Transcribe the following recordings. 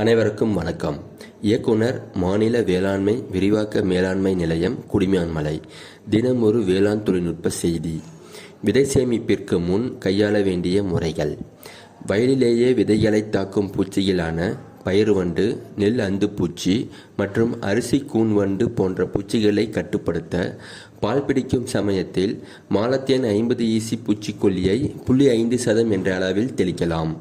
அனைவருக்கும் வணக்கம். இயக்குனர், மாநில வேளாண்மை விரிவாக்க மேலாண்மை நிலையம், குடிமான்மலை. தினம் ஒரு வேளாண் தொழில்நுட்ப செய்தி. விதை சேமிப்பிற்கு முன் கையாள வேண்டிய முறைகள். வயலிலேயே விதைகளை தாக்கும் பூச்சிகளான பயிர்வண்டு, நெல் அந்துப்பூச்சி மற்றும் அரிசி கூன்வண்டு போன்ற பூச்சிகளை கட்டுப்படுத்த பால் பிடிக்கும் சமயத்தில் மாலத்தியன் 50 ஈசி பூச்சிக்கொல்லியை 0.5% என்ற அளவில் தெளிக்கலாம்.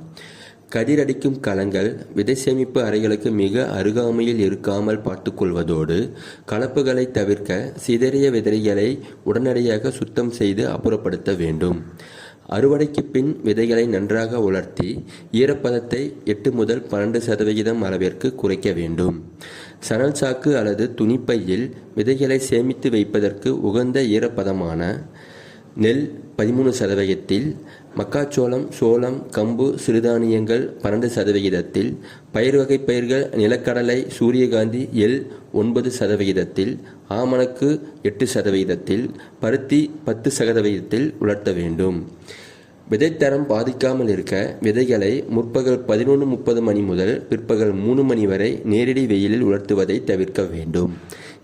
கதிரடிக்கும் களங்கள் விதை சேமிப்பு அறைகளுக்கு மிக அருகாமையில் இருக்காமல் பார்த்துக்கொள்வதோடு, கலப்புகளை தவிர்க்க சிதறிய விதைகளை உடனடியாக சுத்தம் செய்து அப்புறப்படுத்த வேண்டும். அறுவடைக்கு பின் விதைகளை நன்றாக உலர்த்தி ஈரப்பதத்தை 8 முதல் 12% அளவிற்கு குறைக்க வேண்டும். சணல் சாக்கு அல்லது துணிப்பையில் விதைகளை சேமித்து வைப்பதற்கு உகந்த ஈரப்பதமான நெல் 13%, மக்காச்சோளம், சோளம், கம்பு, சிறுதானியங்கள் 12%, பயிர் வகை பயிர்கள் நிலக்கடலை, சூரியகாந்தி, எள் 9%, ஆமணக்கு 8%, பருத்தி 10% உலர்த்த வேண்டும். விதைத்தரம் பாதிக்காமல் இருக்க விதைகளை முற்பகல் 11:30 மணி முதல் பிற்பகல் 3 மணி வரை நேரடி வெயிலில் உலர்த்துவதை தவிர்க்க வேண்டும்.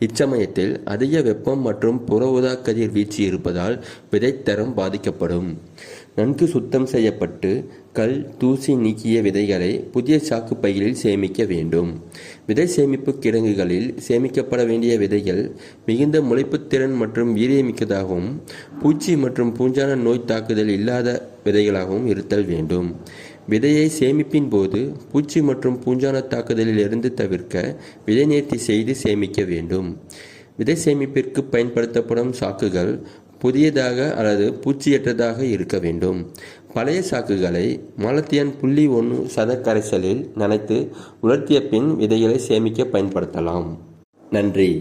இச்சமயத்தில் அதிக வெப்பம் மற்றும் புற ஊதா கதிர் வீச்சு இருப்பதால் விதைத்தரம் பாதிக்கப்படும். நன்கு சுத்தம் செய்யப்பட்டு கல், தூசி நீக்கிய விதைகளை புதிய சாக்கு பைகளில் சேமிக்க வேண்டும். விதை சேமிப்பு கிடங்குகளில் சேமிக்கப்பட வேண்டிய விதைகள் மிகுந்த முளைப்புத்திறன் மற்றும் வீரியமிக்கதாகவும், பூச்சி மற்றும் பூஞ்சான நோய் தாக்குதல் இல்லாத விதைகளாகவும் இருத்தல் வேண்டும். விதையை சேமிப்பின் போது பூச்சி மற்றும் பூஞ்சான தாக்குதலில் இருந்து தவிர்க்க விதை நேர்த்தி செய்து சேமிக்க வேண்டும். விதை சேமிப்பிற்கு பயன்படுத்தப்படும் சாக்குகள் புதியதாக அல்லது பூச்சியற்றதாக இருக்க வேண்டும். பழைய சாக்குகளை மாலத்தியன் 0.1% கரைசலில் நனைத்து உலர்த்திய பின் விதைகளை சேமிக்க பயன்படுத்தலாம். நன்றி.